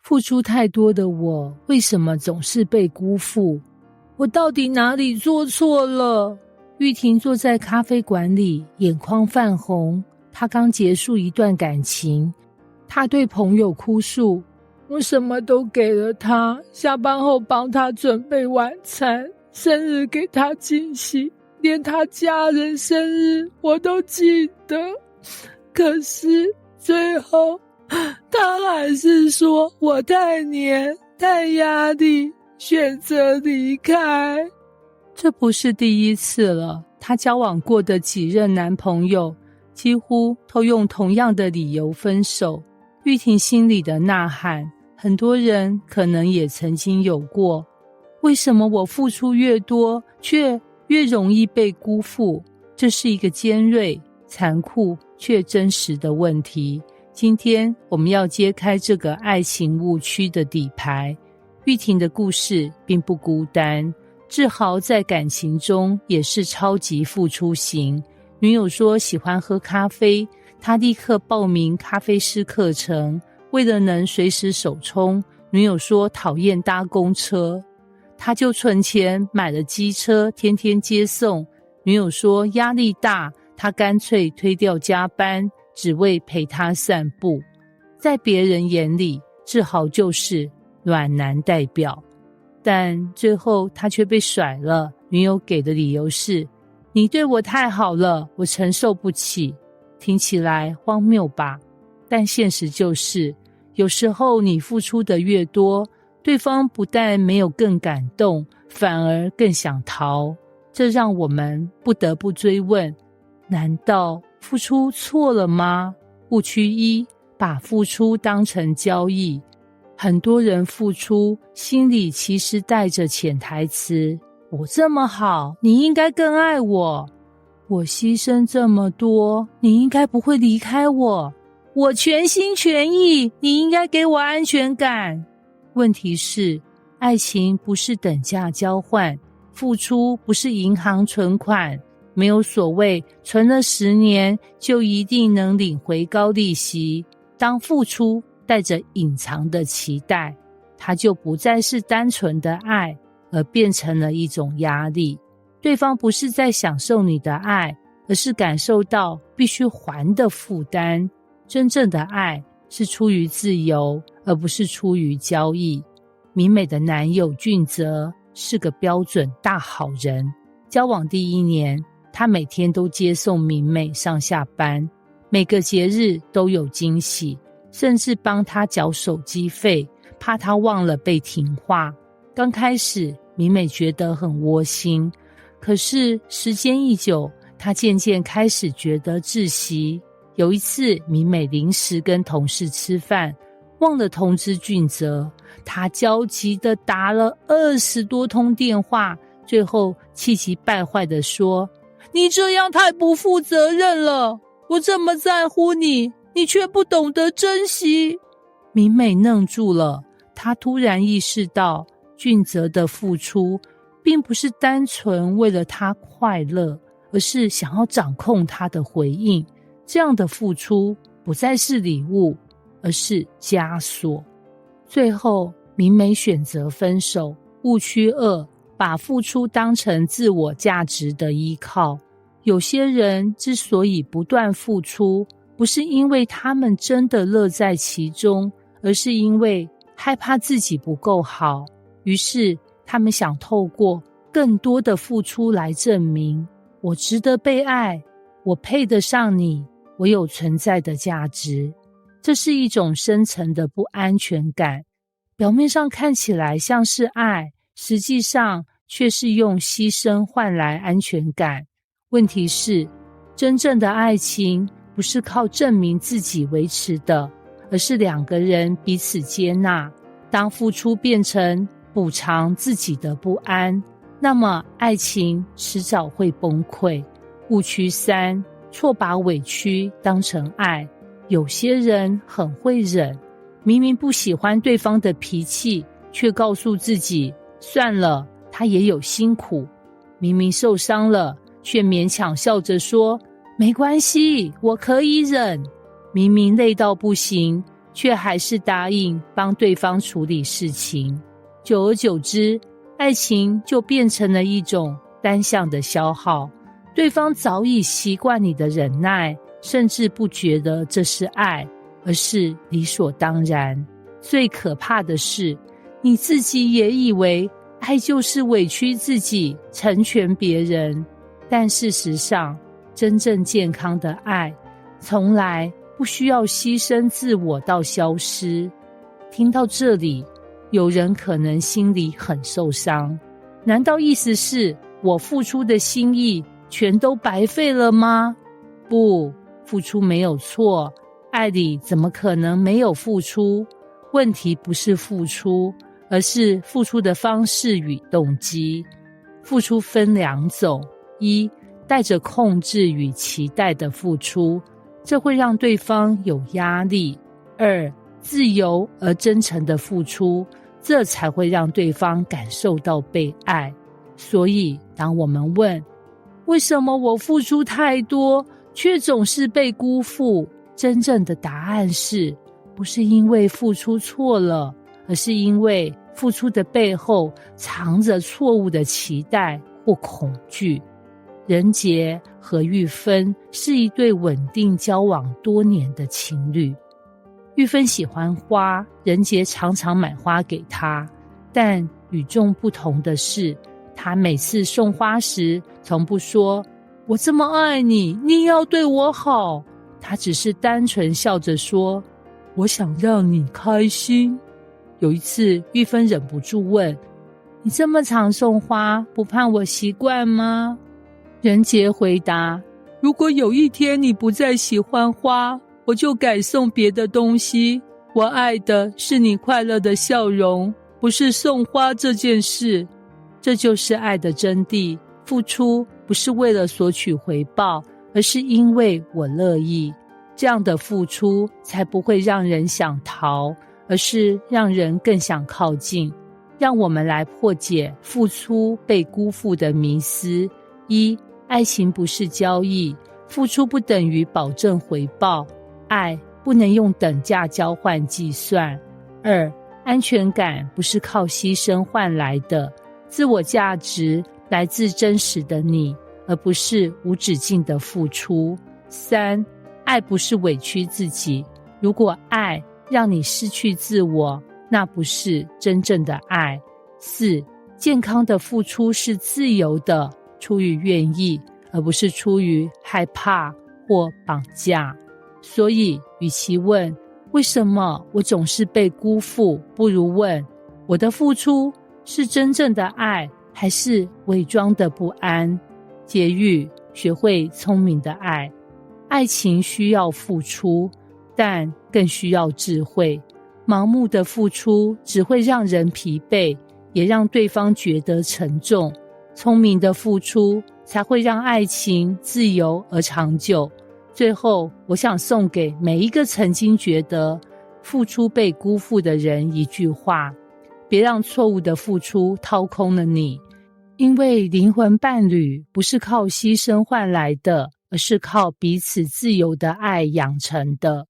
付出太多的我，为什么总是被辜负？我到底哪里做错了？玉婷坐在咖啡馆里，眼眶泛红。她刚结束一段感情，她对朋友哭诉：我什么都给了他，下班后帮他准备晚餐，生日给他惊喜，连他家人生日我都记得。可是最后他还是说我太黏，太压力，选择离开。这不是第一次了，她交往过的几任男朋友几乎都用同样的理由分手。玉婷心里的呐喊，很多人可能也曾经有过。为什么我付出越多，却越容易被辜负？这是一个尖锐、残酷却真实的问题。今天我们要揭开这个爱情误区的底牌。玉婷的故事并不孤单，志豪在感情中也是超级付出型。女友说喜欢喝咖啡，他立刻报名咖啡师课程，为了能随时手冲。女友说讨厌搭公车，他就存钱买了机车，天天接送。女友说压力大，他干脆推掉加班，只为陪她散步。在别人眼里，志豪就是暖男代表，但最后他却被甩了。女友给的理由是：你对我太好了，我承受不起。听起来荒谬吧？但现实就是，有时候你付出的越多，对方不但没有更感动，反而更想逃。这让我们不得不追问，难道付出错了吗？误区一，把付出当成交易。很多人付出，心里其实带着潜台词：我这么好，你应该更爱我；我牺牲这么多，你应该不会离开我；我全心全意，你应该给我安全感。问题是，爱情不是等价交换，付出不是银行存款，没有所谓存了10年就一定能领回高利息。当付出带着隐藏的期待，它就不再是单纯的爱，而变成了一种压力。对方不是在享受你的爱，而是感受到必须还的负担。真正的爱是出于自由，而不是出于交易。明美的男友俊泽是个标准大好人。交往第1年，他每天都接送明美上下班，每个节日都有惊喜，甚至帮他缴手机费，怕他忘了被停话。刚开始，明美觉得很窝心，可是时间一久，她渐渐开始觉得窒息。有一次，明美临时跟同事吃饭，忘了通知俊泽，她焦急地打了20多通电话，最后气急败坏地说：你这样太不负责任了，我这么在乎你，你却不懂得珍惜。明美愣住了，她突然意识到，俊泽的付出并不是单纯为了他快乐，而是想要掌控他的回应。这样的付出不再是礼物，而是枷锁。最后，明美选择分手。误区2，把付出当成自我价值的依靠。有些人之所以不断付出，不是因为他们真的乐在其中，而是因为害怕自己不够好，于是他们想透过更多的付出来证明，我值得被爱，我配得上你，我有存在的价值。这是一种深层的不安全感，表面上看起来像是爱，实际上却是用牺牲换来安全感。问题是，真正的爱情不是靠证明自己维持的，而是2个人彼此接纳。当付出变成补偿自己的不安，那么爱情迟早会崩溃。误区3，错把委屈当成爱。有些人很会忍，明明不喜欢对方的脾气，却告诉自己算了，他也有辛苦。明明受伤了，却勉强笑着说没关系，我可以忍。明明累到不行，却还是答应帮对方处理事情。久而久之，爱情就变成了一种单向的消耗，对方早已习惯你的忍耐，甚至不觉得这是爱，而是理所当然。最可怕的是，你自己也以为爱就是委屈自己，成全别人。但事实上，真正健康的爱，从来不需要牺牲自我到消失。听到这里，有人可能心里很受伤，难道意思是我付出的心意全都白费了吗？不，付出没有错，爱里怎么可能没有付出？问题不是付出，而是付出的方式与动机。付出分两种，一，带着控制与期待的付出，这会让对方有压力；二，自由而真诚的付出，这才会让对方感受到被爱。所以，当我们问，为什么我付出太多，却总是被辜负？真正的答案是，不是因为付出错了，而是因为付出的背后藏着错误的期待或恐惧。任杰和玉芬是一对稳定交往多年的情侣。玉芬喜欢花，任杰常常买花给她，但与众不同的是，他每次送花时从不说我这么爱你，你要对我好，他只是单纯笑着说，我想让你开心。有一次，玉芬忍不住问，你这么常送花，不怕我习惯吗？任杰回答，如果有一天你不再喜欢花，我就改送别的东西。我爱的是你快乐的笑容，不是送花这件事。这就是爱的真谛，付出不是为了索取回报，而是因为我乐意。这样的付出才不会让人想逃，而是让人更想靠近。让我们来破解付出被辜负的迷思。一，爱情不是交易，付出不等于保证回报，爱不能用等价交换计算。二，安全感不是靠牺牲换来的，自我价值来自真实的你，而不是无止境的付出。三，爱不是委屈自己，如果爱让你失去自我，那不是真正的爱。四，健康的付出是自由的，出于愿意，而不是出于害怕或绑架。所以，与其问为什么我总是被辜负，不如问我的付出是真正的爱，还是伪装的不安？节育，学会聪明的爱。爱情需要付出，但更需要智慧。盲目的付出只会让人疲惫，也让对方觉得沉重。聪明的付出才会让爱情自由而长久。最后，我想送给每一个曾经觉得付出被辜负的人一句话：别让错误的付出掏空了你，因为灵魂伴侣不是靠牺牲换来的，而是靠彼此自由的爱养成的。